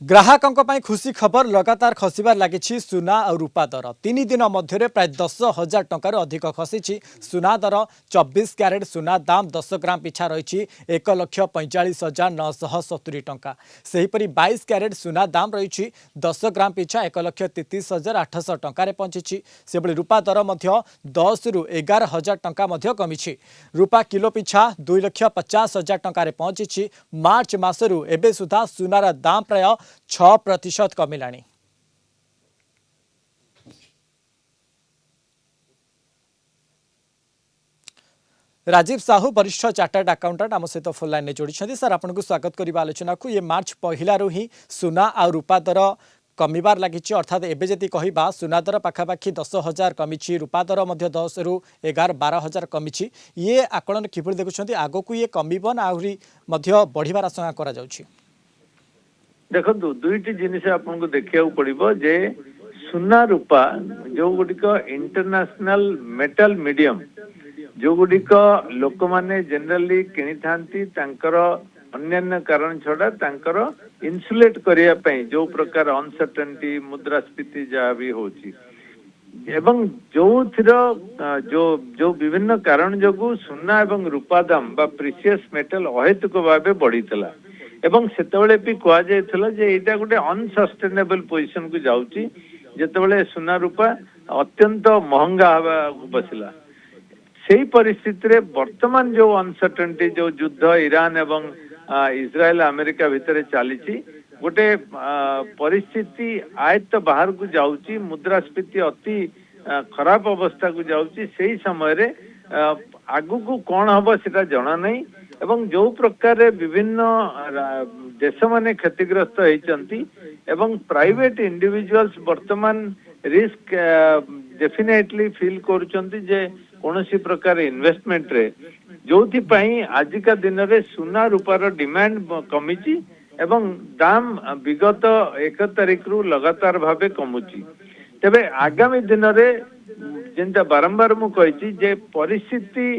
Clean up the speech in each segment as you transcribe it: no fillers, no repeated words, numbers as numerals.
ग्राहकों ପାଇଁ खुशी खबर लगातार खसबार लगी सुना और रूपा दर 3 दिन मध्य प्राय 10,000 टंकार अधिक खसी सुना दर 24 क्यारेट सुना दाम 10 ग्राम पिछा रही 1,45,970 टंका सेहीपरि 22 क्यारेट सुना दाम रही 10 ग्राम पिछा 1,33,800 टंकार पहुंची से रूपा दर 10 रु 11,000 टंका कमी रूपा किलो पिछा 2,50,000 टंकार पहुंची मार्च मासरू एबे सुधा सुनार दाम प्राय 6% कमिलानी। राजीव साहू वरिष्ठ चार्टर्ड अकाउंटेंट आम सहित फोन लाइन जोड़ी सर आपको स्वागत करवा आलोचना को ये मार्च पहलू ही सुना और रूपा दर कमिबार लगी अर्थात एवं जदि कहवा सुना दर पाखापाखि 10,000 कमी रूपा दर 10 रु 11-12,000 कमी ये आकलन किभଳି देखुं आग को ये कमिब ना आहरी बढ़िबार आशंका करा जाउछि। देखो दुईटी जिनिस आपको देखा पड़ो जे सुना रूपा जो गुड़िक इंटरनेशनल मेटल मीडियम जो गुड़िक लोक माने जनरली किनी थांती तांकर अन्य कारण छड़ा तांकर इन्सुलेट करने जो प्रकार अनसर्टेनिटी मुद्रास्फीति जहाँ भी होची एवं जो थिर जो जो विभिन्न कारण जो सुना एवं रूपा दाम बा प्रीसियस मेटल अहेतुक भाव बढ़ी एवं सेतबेले भी कह जाइथिला जे एटा गोटे अनसस्टेनेबल पोजिशन को जाउची जेतेबेले सुना रूपा अत्यंत महंगा हवा बसिला सेही परिस्थिति रे वर्तमान जो अनसर्टेनिटी जो युद्ध ईरान एवं इस्राएल अमेरिका भितर चली गोटे परिस्थिति आयत्त बाहर को जाउची मुद्रास्फीति अति खराब अवस्था को जाउची सेही समय रे आगु को कौन हम सेटा जना नहीं एवं जो प्रकार विभिन्न देश माने क्षतिग्रस्त होती एवं प्राइवेट इंडिविजुअल्स वर्तमान रिस्क डेफिनेटली फील करुचंती जे कौनसी प्रकार इन्वेस्टमेंट रे जोथि पई आजिका दिन रे सुना रूपार डिमांड कमिची एवं दाम विगत 1 तारिख रु लगातार भावे कमुची तेबे आगामी दिन रे जेंता बारंबार मु कहिची जे परिस्थिति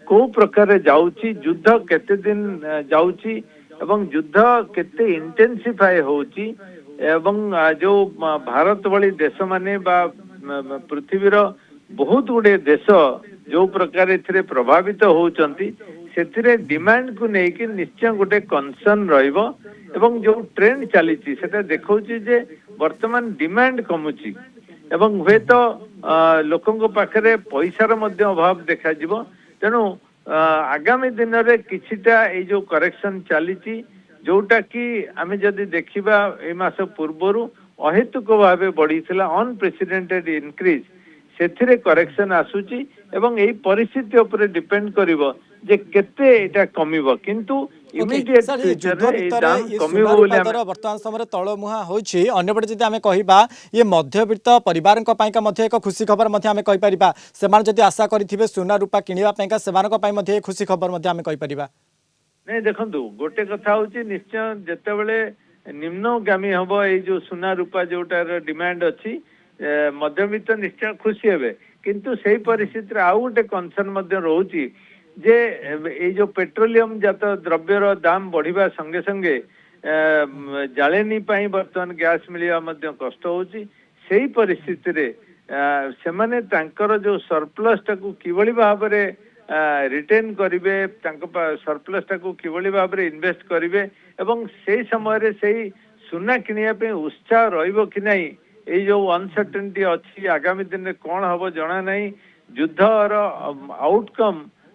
को प्रकार जाउची युद्ध केते दिन जाउची एवं युद्ध केते इंटेंसिफाई होउची एवं जो भारत वाली देश माने बा पृथ्वीर बहुत गुडे देश जो प्रकार एथिरे प्रभावित होउचंती सेथिरे डिमांड को नेकी निश्चय गोटे कंसर्न रहइबो एवं जो ट्रेंड चलीची सेटा देखौची जे वर्तमान डिमांड कमुची एवं हुए तो लोकंको पाखरे पैसार मध्य अभाव देखा जिवो तेणु आगामी दिन रे किछिटा ए जो करेक्शन चली जोटा कि आमे जदि देखिबा ए मास पूर्वरु अहेतुक भावे बढ़ी अनप्रेसिडेंटेड इनक्रीज सेथिरे करेक्शन आसुची एवं एई परिस्थिति ऊपर डिपेंड करिवो जे केते एटा कमिवो किंतु इमीडिएट वर्तमान समय तलमुहा होछि अन्यपटे जदि आमे कहिबा ये मध्यवित्त परिवार एक खुशी खबर आमे कहि परिबा सेमान जदि आशा करिथिबे सोना रूपा किनिबा पैका सेमानक पई मध्ये खुशी खबर आमे कहि परिबा नहीं देखंतु गोटे कथा होछि निश्चय जेतेबेले निम्नगामी हबो ए जो सोना रूपा जोटार डिमांड अछि मध्यवित्त निश्चय खुशी हेबे किंतु सही परिस्थिति आउ गोटे कंसर्न मध्ये रहउछि जे ए जो पेट्रोलियम जात द्रव्यर दाम बढ़िबा संगे संगे जालेनी पाई वर्तमान गैस मिलिया मध्ये कष्ट होछि सेही परिस्थिति रे सेमाने तांकर जो सरप्लस टाकू किबळी भाबरे रिटेन करिवे तांको सरप्लस टाकू किबळी भाबरे इन्वेस्ट करिवे एवं सेही समय रे सेही सुना किनिया पे उत्साह रहइबो कि नाही ए जो अनसर्टेनिटी अछि आगामी दिन में कौन हम जना नहीं युद्धर आउटकम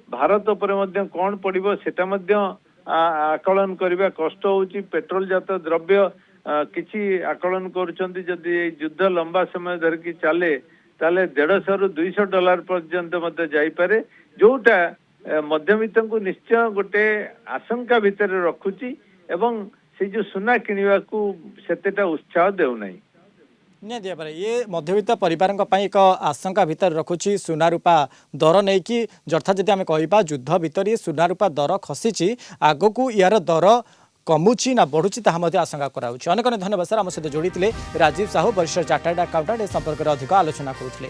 भारत पर मध्य कौन पड़ो सेटा मध्य आकलन करबा कष्ट होची पेट्रोल जात द्रव्य किछि आकलन करुचंती जदि युद्ध लंबा समय धरिकी चले ताले $150 रु $200 पर्यंत मध्य जाई पारे जोटा मध्यमित्त को निश्चय गोटे आशंका भितर रखुची एवं से जो सुना किनिबा को सेतेटा उत्साह देउ नाही निहाती ये मध्यवित्त परिवार एक आशंका भितर रखुची सुना रूपा दर नहीं कि जर्था जदि आम कह युद्ध भितर ये सुना रूपा दर खसी आग को यार दर कमुची ना बढ़ुची आशंका कराऊँ। अनेक धन्यवाद सर आम सहित जोड़ी राजीव साहू वरिष्ठ चार्टर्ड अकाउंटेंट ए संपर्क में अधिक आलोचना करुले।